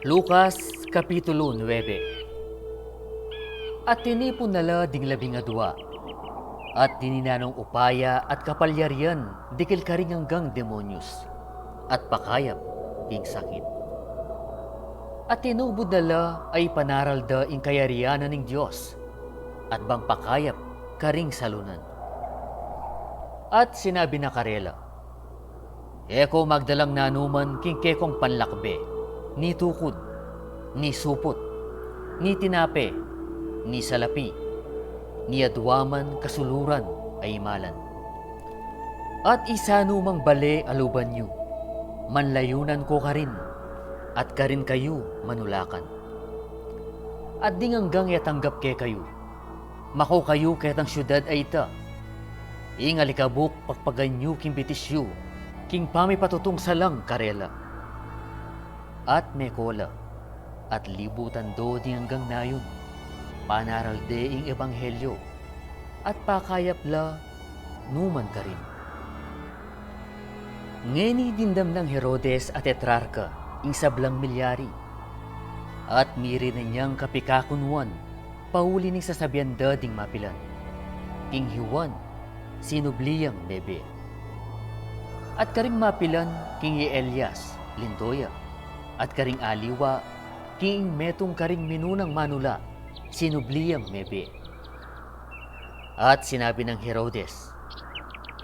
Lucas Kapitulo 9. At tinipon nala ding 12, at dininanong upaya at kapalyarian dikil karing hanggang demonyos, at pakayap ing sakit. At tinubod nala ay panaral da ing kayarianan ning Dios, at bang pakayap karing salunan. At sinabi na karela, Eko magdalang nanuman king kekong panlakbe, ni tukod, ni supot, ni tinape, ni salapi, ni adwaman kasuluran ay malan. At isano mang bale aluban nyo, manlayunan ko karin, at karin kayo manulakan. At ding hanggang yatanggap ke kayo, mako kayo ketang syudad ay ita, ing alikabok pagpaganyo king bitisyo, king pamipatutong salang karela. At mekola, at libutan do di hanggang nayon, panaral de ing ebanghelyo, at pakayap la, numan ka rin. Ngeni dindam ng Herodes at Tetrarca, ing sablang milyari, at miri na niyang kapikakunwan, pauli ning sasabihan da ding mapilan, king Juan, sinubliyang bebe. At karing mapilan, king Elias, lindoya, at karing aliwa, king metong karing minunang manula, sinubliyang mebe. At sinabi ng Herodes,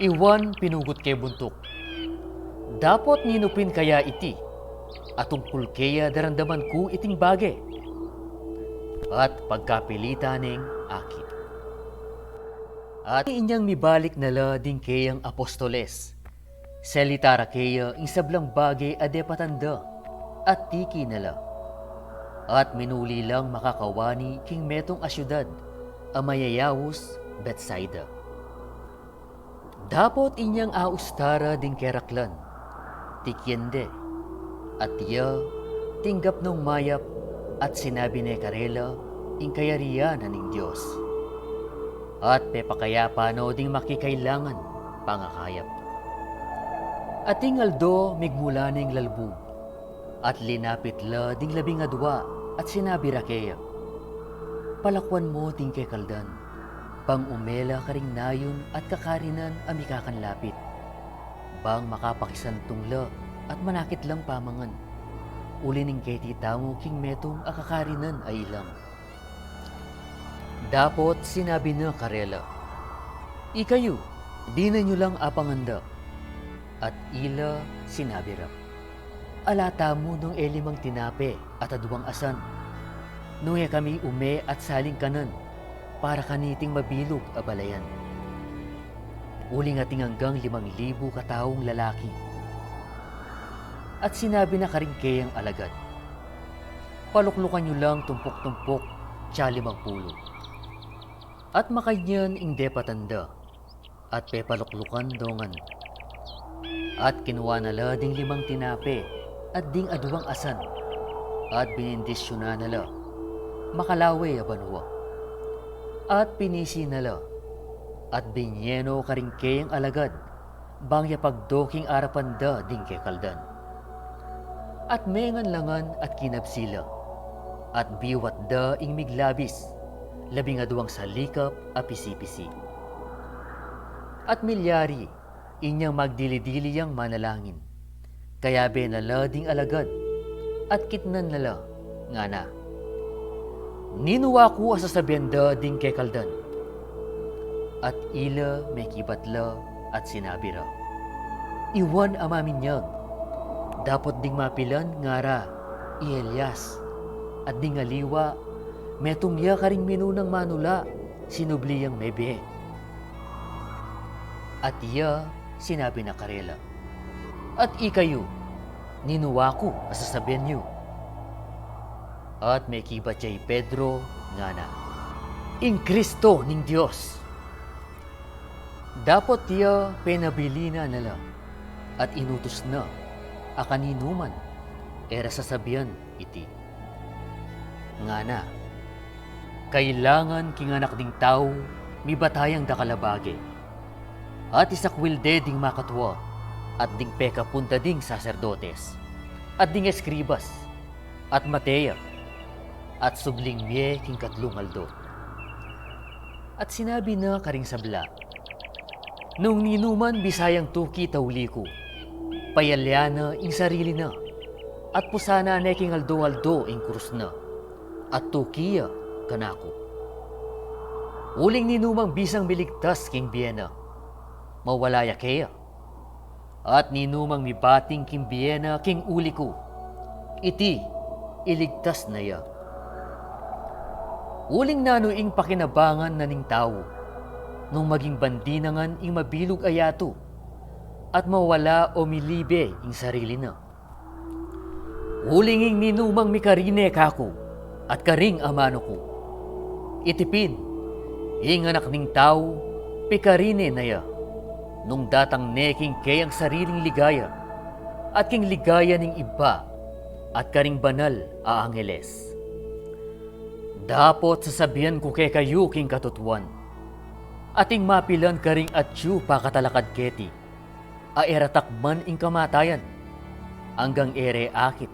Iwan pinugot kay buntok. Dapat ninupin kaya iti, at tungkol kaya darandaman ko iting bagay. At pagkapilita ning aki. At inyang mibalik nala din kayang apostoles, selitara kaya ing sablang bagay adepatanda, at tiki nala. At minuli lang makakawani king metong asyudad, amayayawos Bethsaida. Dapat inyang austara din keraklan, tikyende, at tiya tinggap nung mayap, at sinabi ni karela ing kayarianan ng Dios. At pepakayapa no ding makikailangan pangakayap. At tingaldo migmula ning lalbog, at linapit la ding 12 at sinabi rakeya, Palakwan mo ding kay kaldan, bang umela karing nayon at kakarinan amikakan lapit, bang makapakisantong la at manakit lang pamangan, uli ning kay titamu king metong akakarinan ay ilang. Dapot sinabi na karela, Ikayo, di na nyo lang apanganda, at ila sinabi rap, Alata mo nung elimang tinape at aduwang asan. Nung kami ume at saling kanan, para kaniting mabilog abalayan. Uli nga hanggang 5,000 kataong lalaki. At sinabi na karingkeyang alagad, Paluklukan nyo lang tumpok-tumpok, tsa 50. At makanyan ing depatanda, at pepaluklukan dongan. At kinuha nala ding 5 tinape, at ding aduwang asan, at binindisyonan nala, makalawe abanwa. At pinisi nala, at binyeno karingkeyang alagad, bang yapagdoking arapanda ding kekaldan. At mengan langan at kinabsila, at biwat da ing miglabis, 12 salikap a pisi-pisi. At milyari, inyang magdili-diliyang manalangin, kaya benala ding alagad, at kitnan nala, nga na. Ninuwa ko asasabihan da ding kekaldan. At ila may kibatla at sinabi ra, Iwan amaminyag, dapat ding mapilan nga ra, Elias, at ding aliwa, metong ya karing minunang manula, sinubliyang mebe. At iya sinabi na karela, At ikayo, ninuwa ko asasabihan nyo. At may kibat siya'y Pedro nga na, Ing Kristo ning Dios. Dapat tiya penabili na nala, at inutos na, akaninuman, era sasabihan iti. Nga na, kailangan kinganak ding tao, mi batayang dakalabage. At isakwilde ding makatwa, at ding peka punta ding saserdotes, at ding eskribas, at mateya, at subling miye king katlong aldo. At sinabi na karing sabla, nung ninuman bisayang tuki tauli ko, payalyana ing sarili na, at pusana na king aldo-aldo ing krus na, at tukiya kanako. Uling ninumang bisang miligtas king biyena, mawalaya kaya, at ninumang mibating king biyena king uli ko, iti iligtas na ya. Uling nanuing pakinabangan na ning tao, nung maging bandinangan ing mabilog ayato, at mawala o milibe ing sarili na. Uling ing ninumang mikarine kako, at karing amano ko, itipin, ing anak ning tao, pikarine na ya, nung datang neking kayang sariling ligaya, at king ligaya ning iba, at karing banal a angeles. Dapot sasabihan ko kay kayo king katutuan, ating mapilan karing atyu pakatalakad keti, aeratakman ing kamatayan, hanggang ere akit,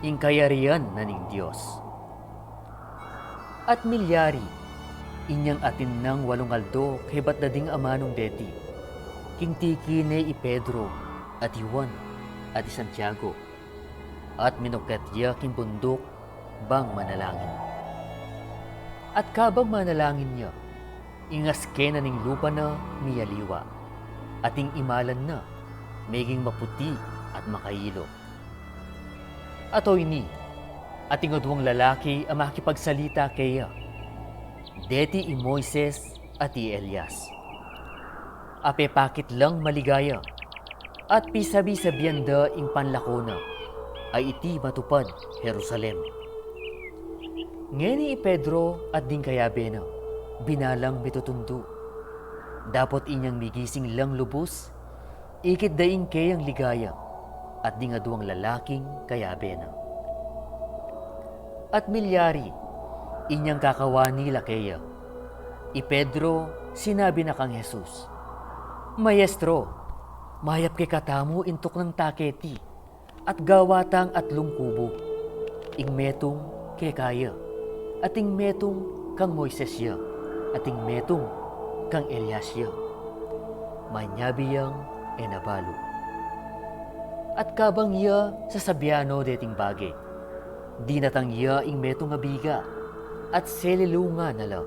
ing kayarian na ning Dios. At milyari, inyang atin ng walong aldo kay batdading amanong deti, king tiki ne i Pedro, at Juan, at i Santiago, at minukatya king bundok, bang manalangin. At kabang manalangin niya, ingaske na ning lupa na miyaliwa, ating imalan na, meging maputi at makailo. Ato ini, ating odwang lalaki ang makipagsalita kaya, deti i Moises at i Elias. Apepakit lang maligaya, at pisabi-sabihan da ing panlakona, ay iti matupad Jerusalem. Ngeni i Pedro at ding kayabe na, binalang mitutundo. Dapot inyang migising lang lubos, ikit daing kayang ligaya, at ding aduang lalaking kayabe na. At milyari, inyang kakawani lakeya. I Pedro, sinabi na kang Jesus, Maestro, mayap kekatamu intok ng taketi, at gawatang atlong kubo, ing metong kekaya, ating metong kang Moises ya, ating metong kang Elias ya. Manyabiyang enabalo. At kabang iya sasabiano deting bagay, di natang iya ing metong abiga, at selilunga na la,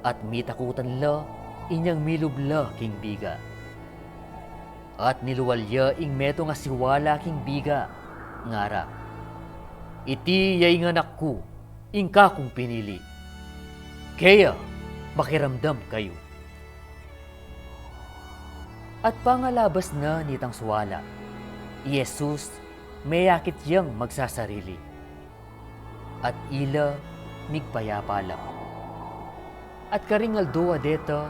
at mitakutan la, inyang milubla king biga. At niluwalya ing metong asiwala king biga, ngara, iti yay nganak ko, ingka kong pinili. Kaya, makiramdam kayo. At pangalabas na nitang suwala, Jesus may yakit yang magsasarili. At ila migpayapala. At karingaldo adeta,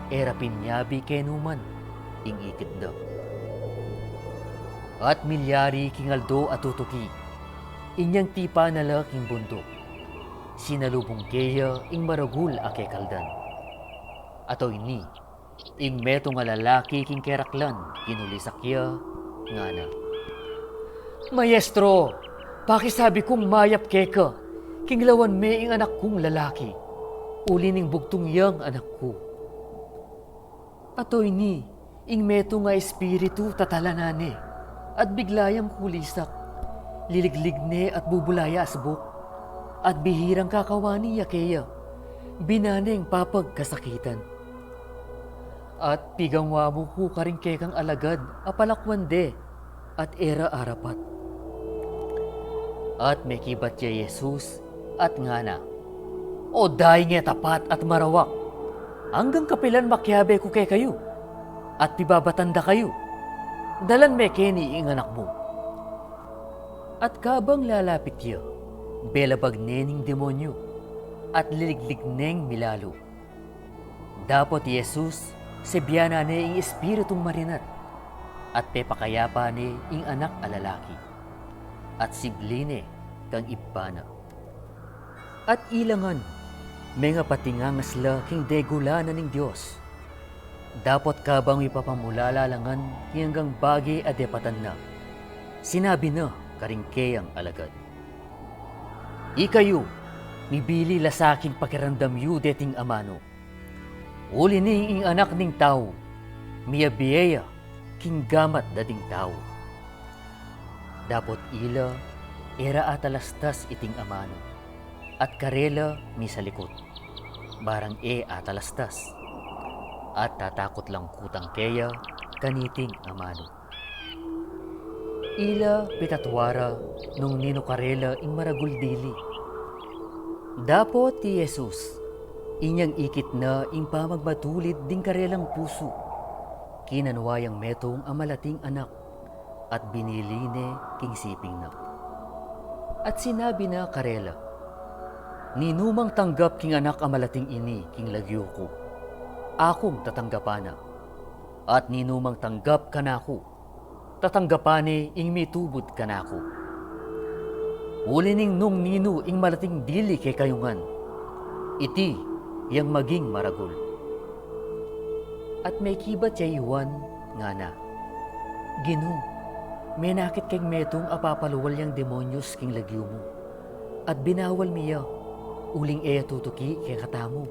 era pinyabi kenuman, ing ikit da. At milyari kingaldo at tutuki, inyang tipa na laking bundok, sinalubong kaya ing maragul a kekaldan. Ato ini, ing meto nga lalaki king keraklan, kinulisakya, ngana. Maestro, pakisabi kong mayap keka, kinglawan me ing anak kong lalaki, uli ning bugtong yang anak ko. Ato ini, ing meto nga espiritu tatalanane, at biglayang kulisak, liliglig ne at bubulaya asbok, at bihirang kakawani yakeya, binaneng papagkasakitan. At pigangwa mo ko karing kekang alagad, apalakwande, at era arapat. At may kibat ya Jesus, at ngana, o dahi nga tapat at marawak, hanggang kapilan makyabe ko kay kayo, at pibabatanda kayo, dalan me keni ing anak mo. At kabang lalapit ya, belabag nening demonyo, at liliglig neng milalo. Dapot Jesus, sebiyana ne ing espiritong marinat, at pepakayapa ne ing anak alalaki, at sibline kang ibana. At ilangan, may nga patingangas la king degula na ning Dios. Dapat ka bang ipapamulalalangan hanggang bagi at depatan na. Sinabi na karingkeyang alagad. Ikayo, mibili lasaking pakiramdam yu deting amano. Uli ning ing anak ning tao, miyabiyeya king gamat dading tao. Dapat ila, era atalastas iting amano, at karela mi sa likod. Barang atalastas, at tatakot lang kutang keya kaniting amano. Ila pitatwara nung ninukarela ing maraguldili. Dapat ti Jesus, inyang ikit na ing pamagmatulid ding karelang puso. Kinanwayang metong amalating anak at binili ne king siping na. At sinabi na karela, ninumang tanggap king anak amalating ini king lagyo ko. Akong tatanggapana. At ninumang tanggap kanako. Tatanggapane ing mitubod kanako. Uli ning nung nino ing malating dili kay kayungan. Iti yang maging maragul. At may kibat siya iwan nga na. Gino, may nakit kay metong apapaluwal yang demonyos king lagyo mo. At binawal miya, uling tutuki kay katamu.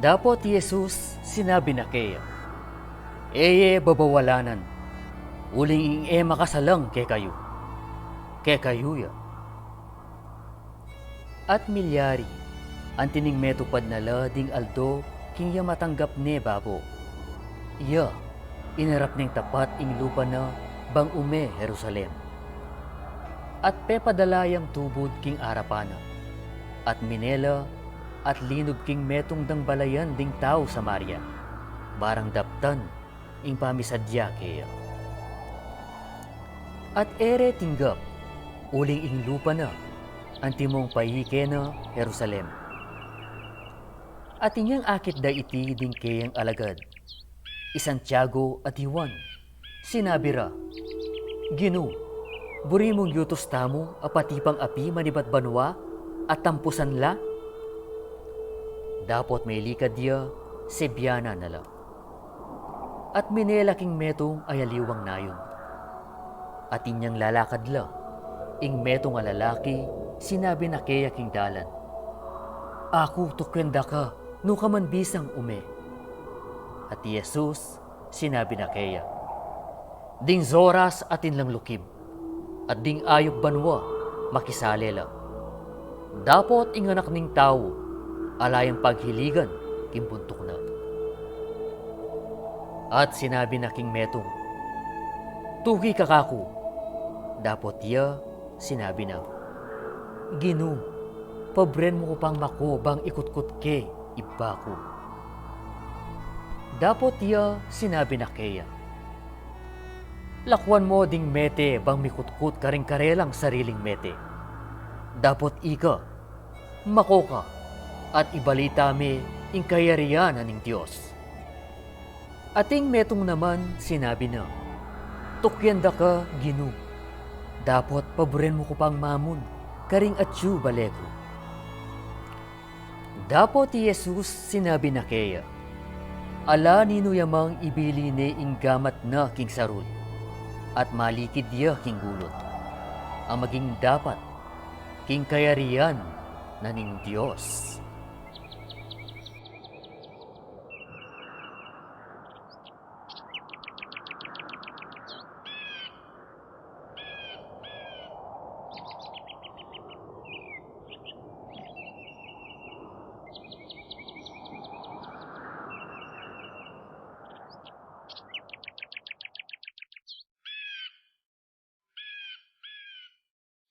Dapat Jesus sinabi na kaya, babawalanan, uling ing makasalang kay kayo. Kay kayo ya. At milyari, ang tining metupad na lading aldo, king ya matanggap ne babo. Iya, inarap ning tapat ing lupa na bang ume Jerusalem. At pepadalayang tubod king arapana. At minela, at linog king metong dang balayan ding tao sa Maria. Barang daptan, ing pamisadya kaya. At ere tinggap, uling ing lupa na, ang timong payike na Jerusalem. At inyang akit da iti ding kayang alagad, Santiago at Juan, sinabi ra, Gino, buri mong yutos tamo apatipang api manibat banwa at tampusan la? Dapat may likad dia, sebyana nala. At minelaking metong ayaliwang nayon. At inyang lalakad la, ing metong alalaki, sinabi na kaya king dalan. Ako tukwenda ka, no ka man bisang ume. At Jesus, sinabi na kaya. Ding zoras atin lang lukib, at ding ayok banwa, makisalela. Dapat ing anak ning tao, alayang paghiligan, kimbuntok na. At sinabi na king metong, tugi kakako. Dapat iya, sinabi na, Gino, pabren mo ko pang mako bang ikutkot ke, iba ko. Dapat iya, sinabi na kaya, lakwan mo ding mete bang mikutkot karing karelang sariling mete. Dapat ika, mako ka, at ibalita me ing kayarian ning Dios. Ating metong naman sinabi na, tukyanda ka, Gino. Dapat paboren mo ko pang mamon, karing atyu balego. Dapat Jesus sinabi na kaya, ala nino yamang ibili ne ing gamat na king sarul, at malikid dia king gulot. Ang maging dapat, king kayarian na ning Dios.